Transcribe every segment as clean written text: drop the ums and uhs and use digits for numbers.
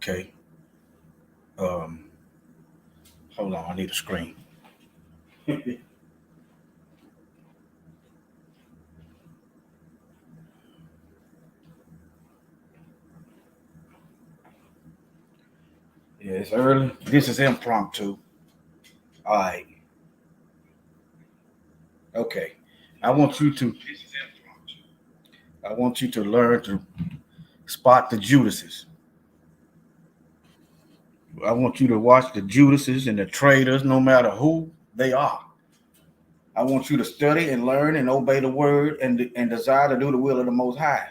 Okay. Um, Hold on, I need a screen. Yeah, it's early. This is impromptu. All right. Okay. I want you to I want you to learn to spot the Judases. I want you to watch the Judases and the traitors, no matter who they are. I want you to study and learn and obey the word and desire to do the will of the Most High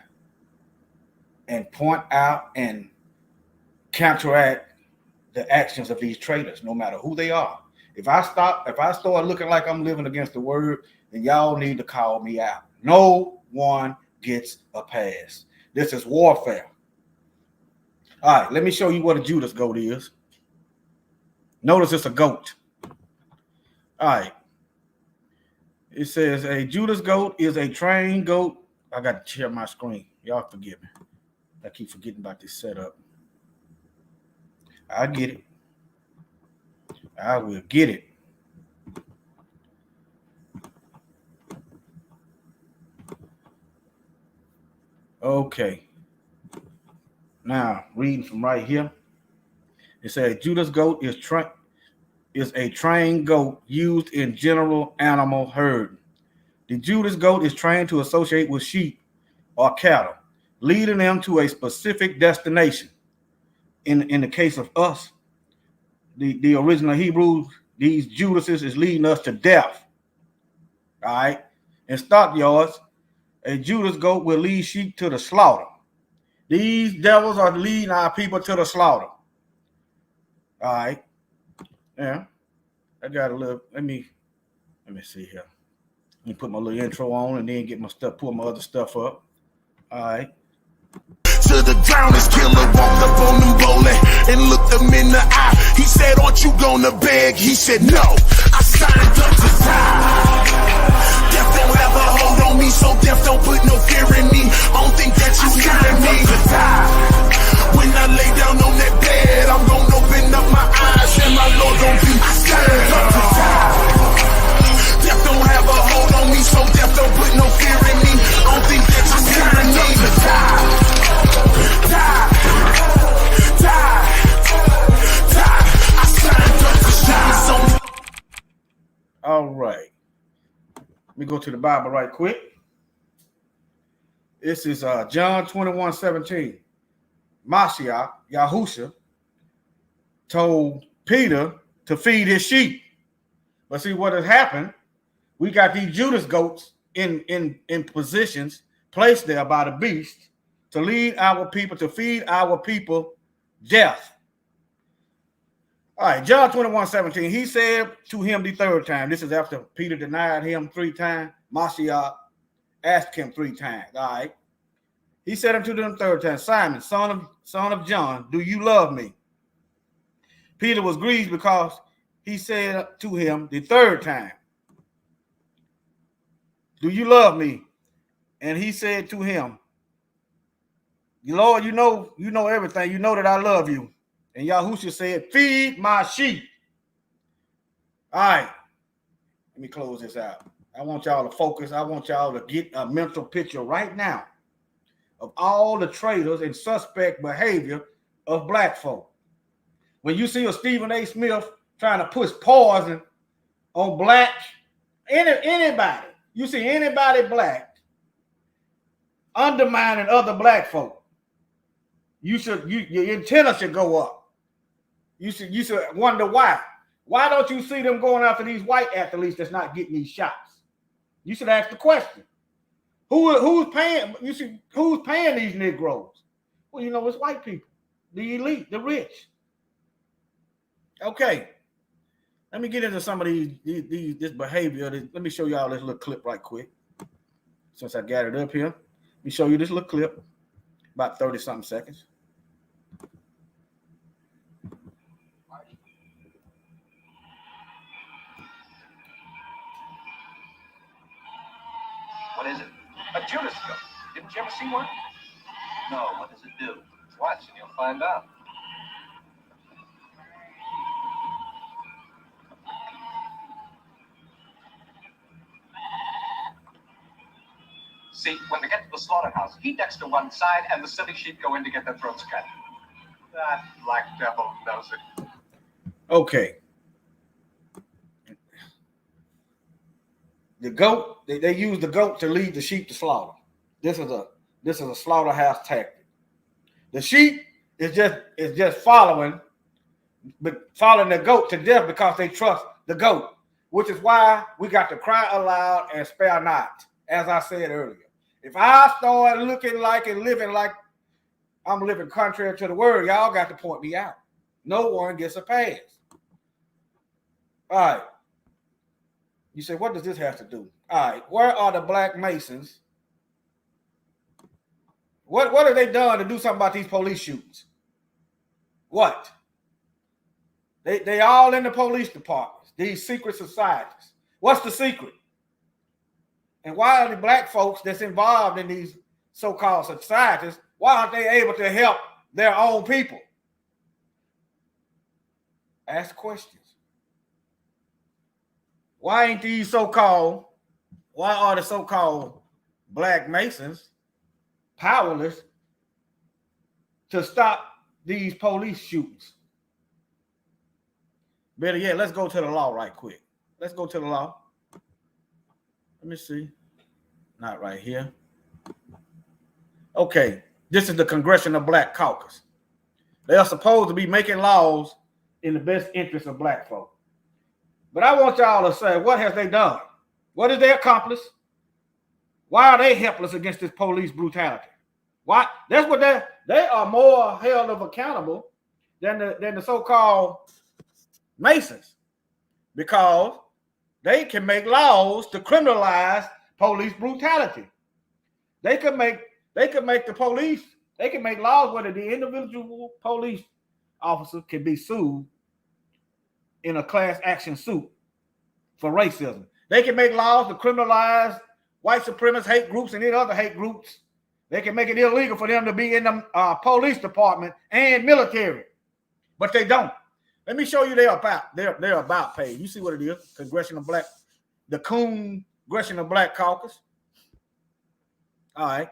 and point out and counteract the actions of these traitors, no matter who they are. If I start looking like I'm living against the word, then y'all need to call me out. No one gets a pass. This is warfare. All right, let me show you what a Judas goat is. Notice it's a goat. All right. It says a Judas goat is a trained goat. I got to share my screen. Y'all forgive me. I keep forgetting about this setup. I get it. I will get it. Okay. Now, reading from right here. It says Judas goat is a trained goat used in general animal herd. The Judas goat is trained to associate with sheep or cattle, leading them to a specific destination. In the case of us, the original Hebrews, these Judases is leading us to death. All right. In stockyards, a Judas goat will lead sheep to the slaughter. These devils are leading our people to the slaughter. All right. Yeah. I got a little, let me see here. Let me put my little intro on and then get my stuff, pull my other stuff up. All right. To the ground, this killer walked up on them bowling and looked them in the eye. He said, aren't you gonna beg? He said, no, I signed up to die. Death don't have a hold on me, so death don't put no fear in me. I don't think that you scaring me to die. When I lay down on that bed, I'm gonna open up my eyes and my Lord gonna be scared up to die. Death don't have a hold on me, so death don't put no fear in me. I don't think that you scaring me to die. All right. Let me go to the Bible right quick. This is John 21:17. Mashiach, Yahusha, told Peter to feed his sheep. But see what has happened? We got these Judas goats in positions placed there by the beast to lead our people, to feed our people death. All right, John 21:17. He said to him the third time. This is after Peter denied him 3 times. Mashiach asked him 3 times. All right. He said unto them 3rd time, Simon, son of John, do you love me? Peter was grieved because he said to him the 3rd time, do you love me? And he said to him, Lord, you know everything. You know that I love you. And Yahushua said, feed my sheep. All right. Let me close this out. I want y'all to focus. I want y'all to get a mental picture right now of all the traitors and suspect behavior of black folk. When you see a Stephen A. Smith trying to push poison on black, anybody, you see anybody black undermining other black folk, your antenna should go up. You should wonder why. Why don't you see them going after these white athletes that's not getting these shots? You should ask the question. Who's paying? You see, who's paying these Negroes? Well, you know, it's white people, the elite, the rich. Okay. Let me get into some of this behavior. Let me show y'all this little clip right quick. Since I got it up here, let me show you this little clip, about 30-something seconds. What is it? A Judas goat. Didn't you ever see one? No, what does it do? Watch and you'll find out. See, when they get to the slaughterhouse, he ducks to one side and the silly sheep go in to get their throats cut. That black devil knows it. Okay. The goat, they use the goat to lead the sheep to slaughter. This is a slaughterhouse tactic. The sheep is just following the goat to death because they trust the goat, which is why we got to cry aloud and spare not, as I said earlier. If I start looking like and living like I'm living contrary to the word, y'all got to point me out. No one gets a pass. All right. You say, what does this have to do? All right. Where are the Black Masons? What have they done to do something about these police shootings? What? They all in the police departments, these secret societies. What's the secret? And why are the black folks that's involved in these so-called societies, why aren't they able to help their own people? Ask questions. Why are the so-called Black Masons powerless to stop these police shootings? Better yet, let's go to the law right quick. Let's go to the law. Let me see. Not right here. Okay, this is the Congressional Black Caucus. They are supposed to be making laws in the best interest of black folk. But I want y'all to say, what have they done? What did they accomplish? Why are they helpless against this police brutality? Why? That's what they are more held of accountable than the so-called Masons, because they can make laws to criminalize police brutality. They can make the police, they can make laws where the individual police officer can be sued in a class action suit for racism. They can make laws to criminalize white supremacist hate groups and any other hate groups. They can make it illegal for them to be in the police department and military, but they don't. Let me show you their about page. You see what it is? The Congressional Black Caucus. All right.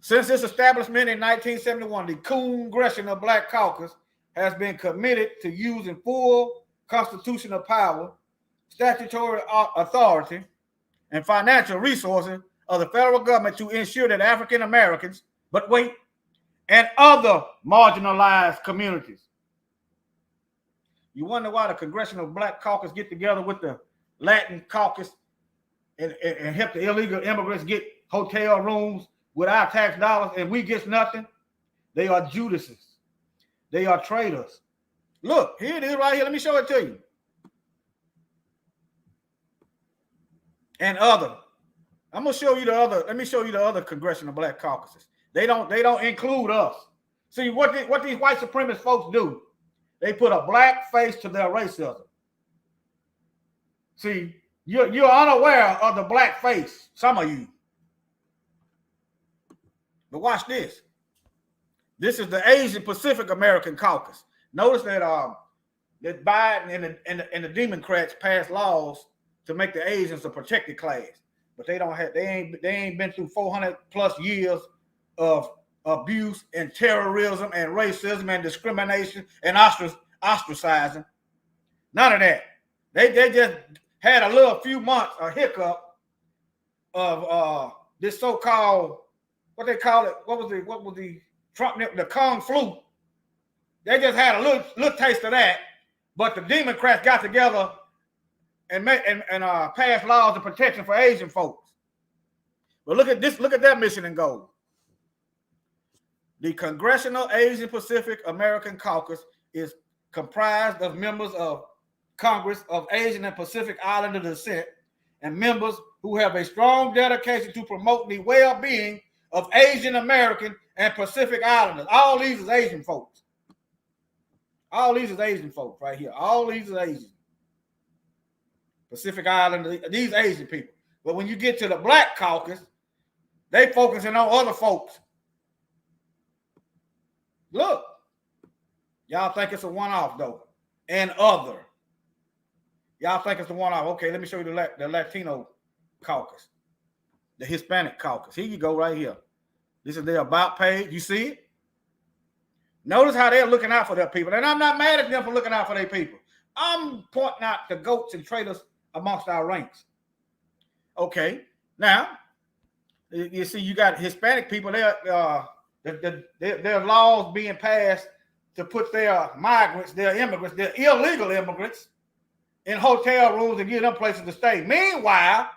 Since its establishment in 1971, the Congressional Black Caucus has been committed to using full constitutional power, statutory authority, and financial resources of the federal government to ensure that African Americans, and other marginalized communities. You wonder why the Congressional Black Caucus get together with the Latin Caucus and help the illegal immigrants get hotel rooms with our tax dollars and we get nothing? They are Judases. They are traitors. Look, here it is right here. Let me show it to you. And other. I'm gonna show you the other. Let me show you the other Congressional Black Caucuses. They don't include us. See what these white supremacist folks do. They put a black face to their racism. See, you're unaware of the black face, some of you. But watch this. This is the Asian Pacific American Caucus. Notice that Biden and the Democrats passed laws to make the Asians a protected class, but they ain't been through 400 plus years of abuse and terrorism and racism and discrimination and ostracizing. None of that. They just had a little few months, a hiccup of this so-called, what they call it, what was the Trump, the Kung flu. They just had a little taste of that, but the Democrats got together and passed laws of protection for Asian folks. But look at this, look at their mission and goal. The Congressional Asian Pacific American Caucus is comprised of members of Congress of Asian and Pacific Islander descent and members who have a strong dedication to promoting the well-being of Asian American and Pacific Islanders. All these is Asian folks. All these is Asian folks right here. All these is Asian. Pacific Islanders, these Asian people. But when you get to the Black Caucus, they focusing on other folks. Look, y'all think it's a one-off though, and other. Y'all think it's a one-off. Okay, let me show you the Latino caucus. the Hispanic caucus. Here you go right here. This is their about page. You see it? Notice how they're looking out for their people. And I'm not mad at them for looking out for their people. I'm pointing out the goats and traitors amongst our ranks. Okay. Now, you see, you got Hispanic people. There are laws being passed to put their migrants, their immigrants, their illegal immigrants in hotel rooms and give them places to stay. Meanwhile,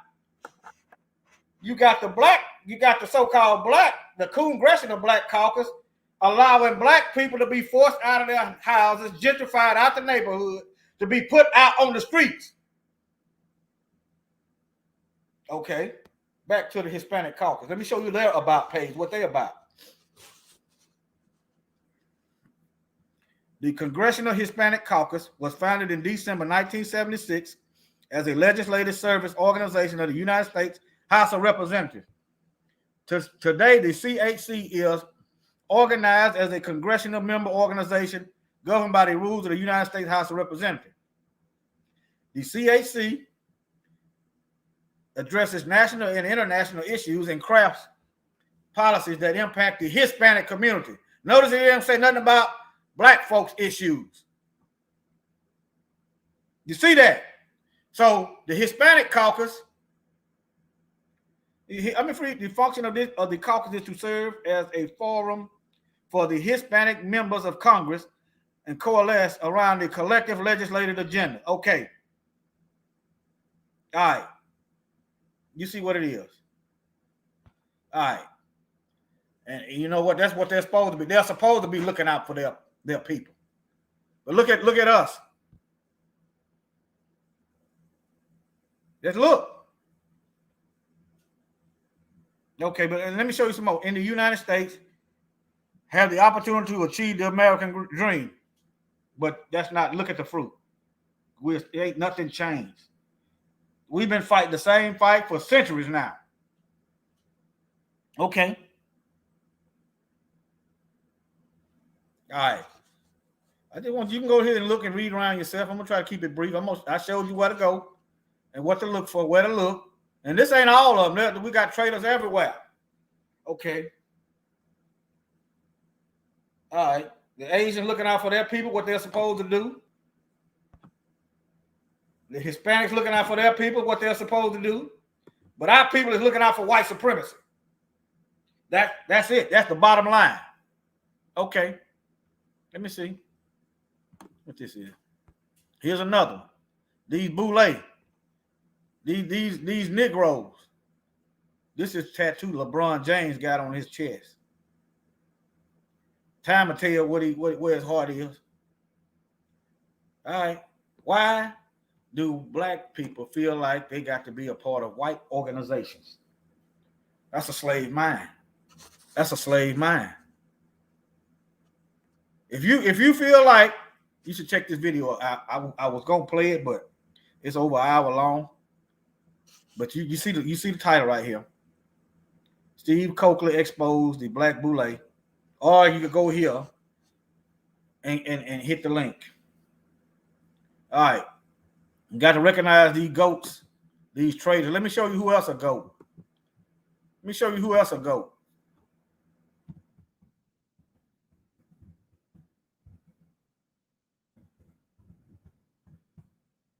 you got the so-called black, the Congressional Black Caucus, allowing black people to be forced out of their houses, gentrified out the neighborhood, to be put out on the streets. Okay, back to the Hispanic caucus. Let me show you their about page, what they about. The Congressional Hispanic Caucus was founded in December 1976 as a legislative service organization of the United States House of Representatives. Today, the CHC is organized as a congressional member organization governed by the rules of the United States House of Representatives. The CHC addresses national and international issues and crafts policies that impact the Hispanic community. Notice it didn't say nothing about black folks' issues. You see that? So the Hispanic caucus, the function of the caucus is to serve as a forum for the Hispanic members of Congress and coalesce around the collective legislative agenda. Okay. All right. You see what it is. All right. And you know what? That's what they're supposed to be. They're supposed to be looking out for their people. But look at us. Just look. Okay, but let me show you some more. In the United States, have the opportunity to achieve the American dream. But that's not, look at the fruit. It ain't nothing changed. We've been fighting the same fight for centuries now. Okay. All right. I just want you can go ahead and look and read around yourself. I'm gonna try to keep it brief. I showed you where to go and what to look for, where to look. And this ain't all of them. We got traitors everywhere. Okay. All right. The Asians looking out for their people, what they're supposed to do. The Hispanics looking out for their people, what they're supposed to do. But our people is looking out for white supremacy. That's it. That's the bottom line. Okay. Let me see what this is. Here's another one. These boule. These Negroes. This is tattoo LeBron James got on his chest. Time to tell where his heart is. All right. Why do black people feel like they got to be a part of white organizations? That's a slave mind. That's a slave mind. If you feel like, you should check this video. I was gonna play it, but it's over an hour long. But you see the title right here. Steve Coakley exposed the black boule. Or you could go here and hit the link. All right. You got to recognize these goats, these traitors. Let me show you who else a goat. Let me show you who else a goat.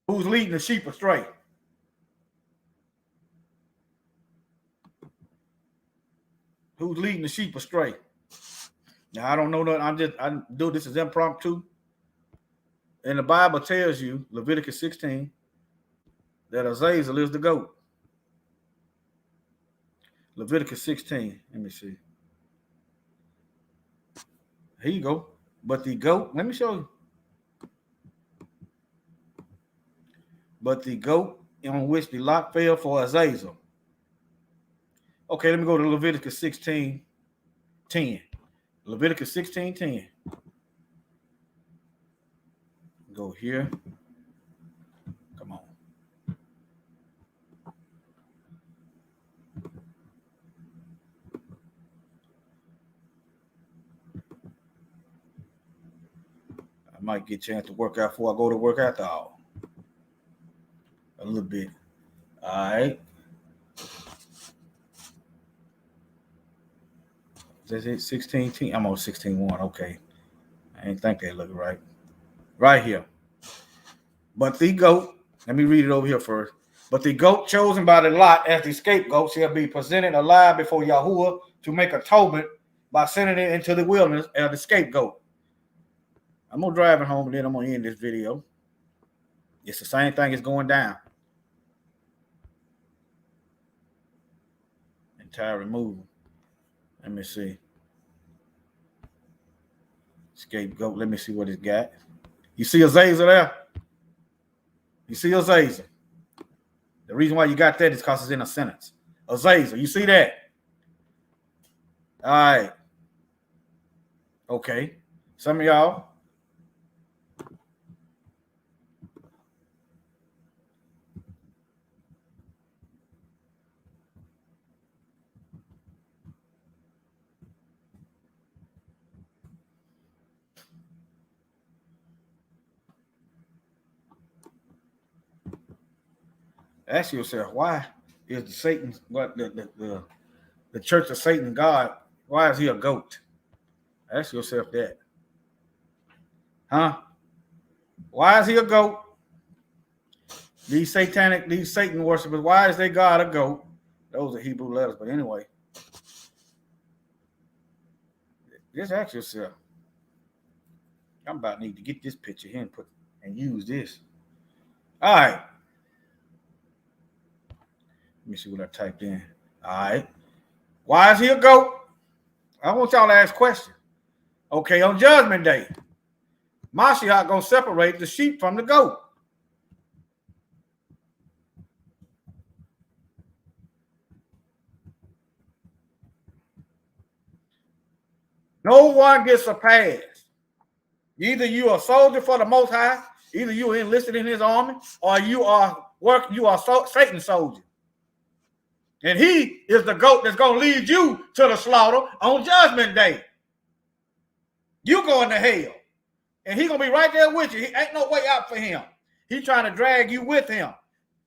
Who's leading the sheep astray? Who's leading the sheep astray? Now, I don't know that. I do this as impromptu. And the Bible tells you, Leviticus 16, that Azazel is the goat. Leviticus 16. Let me see. Here you go. But the goat, let me show you. But the goat on which the lot fell for Azazel. Okay, let me go to Leviticus 16:10. Leviticus 16:10. Go here. Come on. I might get a chance to work out before I go to work after all. A little bit. All right. That's it, 16:10. I'm on 16:1. Okay. I didn't think that looked right. Right here. But the goat, let me read it over here first. But the goat chosen by the lot as the scapegoat shall be presented alive before Yahuwah to make atonement by sending it into the wilderness as the scapegoat. I'm going to drive it home and then I'm going to end this video. It's the same thing as going down. Entire removal. Let me see. Scapegoat. Let me see what it's got. You see Azazel there? You see Azazel. The reason why you got that is because it's in a sentence. Azazel. You see that? All right. Okay. Some of y'all. Ask yourself, why is the Satan, what the church of Satan God, why is he a goat? Ask yourself that. Huh? Why is he a goat? These Satan worshipers, why is their God a goat? Those are Hebrew letters, but anyway. Just ask yourself. I'm about to need to get this picture here and use this. All right. Let me see what I typed in. All right. Why is he a goat? I want y'all to ask questions. Okay, on Judgment Day, Mashiach gonna separate the sheep from the goat. No one gets a pass. Either you are a soldier for the Most High, either you are enlisted in His army, or you are Satan's soldier. And he is the goat that's going to lead you to the slaughter on Judgment Day. You going to hell. And he's going to be right there with you. He ain't no way out for him. He's trying to drag you with him.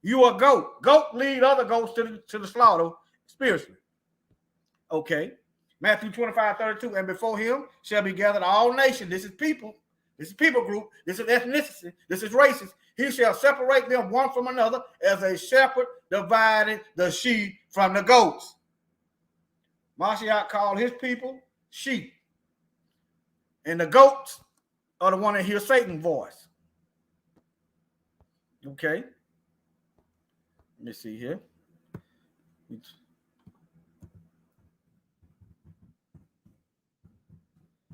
You a goat. Goat lead other goats to the slaughter spiritually. Okay. Matthew 25:32. And before him shall be gathered all nations. This is people. This is people group. This is ethnicity. This is races. He shall separate them one from another as a shepherd divided the sheep from the goats. Mashiach called his people sheep. And the goats are the one that hear Satan's voice. Okay. Let me see here.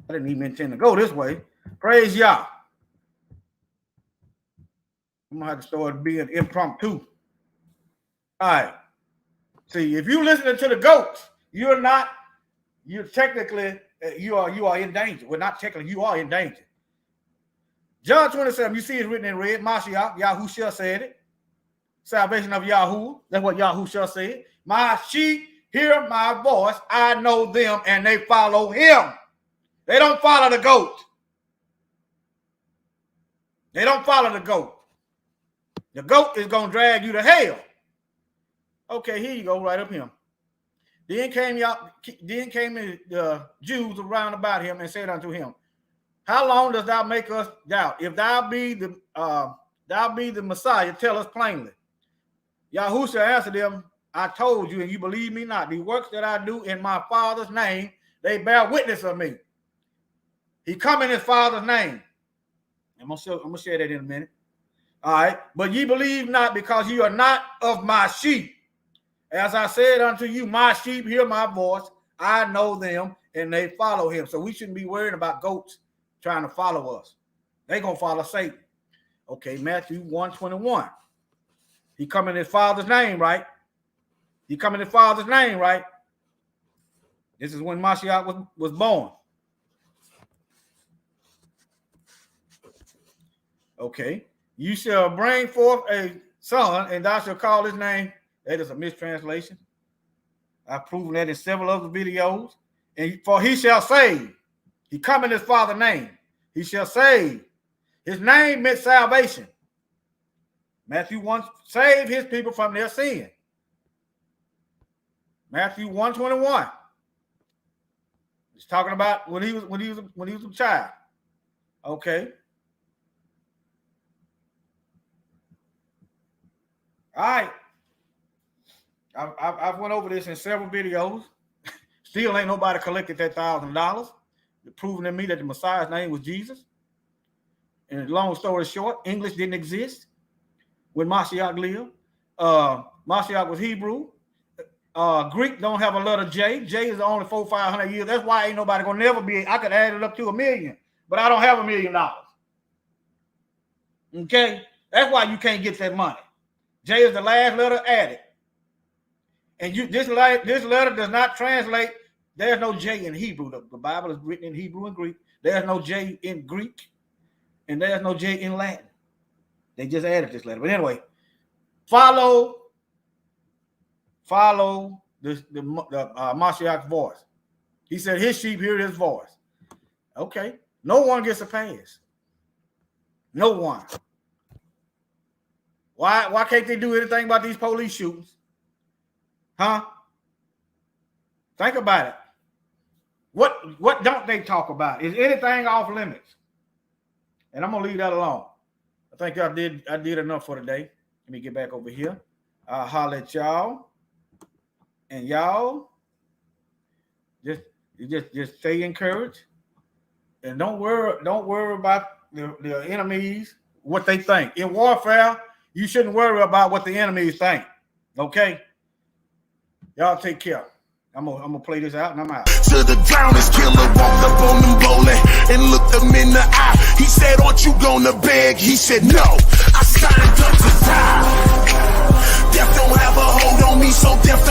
I didn't even intend to go this way. Praise Yah. I'm going to have to start being impromptu. All right. See, if you're listening to the goats, you're technically, you are in danger. Well, not technically, you are in danger. John 27, you see it written in red, Mashiach, Yahushua said it. Salvation of Yahuwah. That's what Yahushua said. My sheep hear my voice. I know them and they follow him. They don't follow the goat. They don't follow the goat. The goat is going to drag you to hell. Okay, here you go, right up here. Then came the Jews around about him and said unto him, how long dost thou make us doubt? If thou be the Messiah, tell us plainly. Yahushua answered them, I told you, and you believe me not. The works that I do in my Father's name, they bear witness of me. He come in his Father's name. I'm gonna share that in a minute. All right. But ye believe not, because you are not of my sheep. As I said unto you, my sheep hear my voice. I know them, and they follow him. So we shouldn't be worried about goats trying to follow us. They're going to follow Satan. Okay, Matthew 1:21. He come in his Father's name, right? He come in his Father's name, right? This is when Mashiach was born. Okay. You shall bring forth a son, and thou shalt call his name. That is a mistranslation. I've proven that in several other videos. And for he shall save. He come in his Father's name. He shall save. His name meant salvation. Matthew 1, save his people from their sin. Matthew 1:21. He's talking about when he was a child. Okay. All right. I've went over this in several videos. Still ain't nobody collected that $1,000. Proving to me that the Messiah's name was Jesus. And long story short, English didn't exist when Mashiach lived. Mashiach was Hebrew. Greek don't have a letter J. J is only 400-500 years. That's why ain't nobody gonna never be. I could add it up to $1 million, but I don't have $1 million. Okay, that's why you can't get that money. J is the last letter added, and this letter does not translate. There's no J in Hebrew. The Bible is written in Hebrew and Greek. There's no J in Greek, and there's no J in Latin. They just added this letter. But anyway, follow the Mashiach's voice. He said his sheep hear his voice. Okay. No one gets a pass. No one. Why can't they do anything about these police shootings? Huh? Think about it. What don't they talk about? Is anything off limits? And I'm gonna leave that alone. I think I did enough for today. Let me get back over here. I'll holler at y'all. And y'all just stay encouraged. And don't worry about the enemies, what they think. In warfare, you shouldn't worry about what the enemies think. Okay? Y'all take care. I'm gonna play this out and I'm out. To the drowners, killer walked up on them bowling and looked them in the eye. He said, aren't you gonna beg? He said, no, I signed up to die. Death don't have a hold on me, so death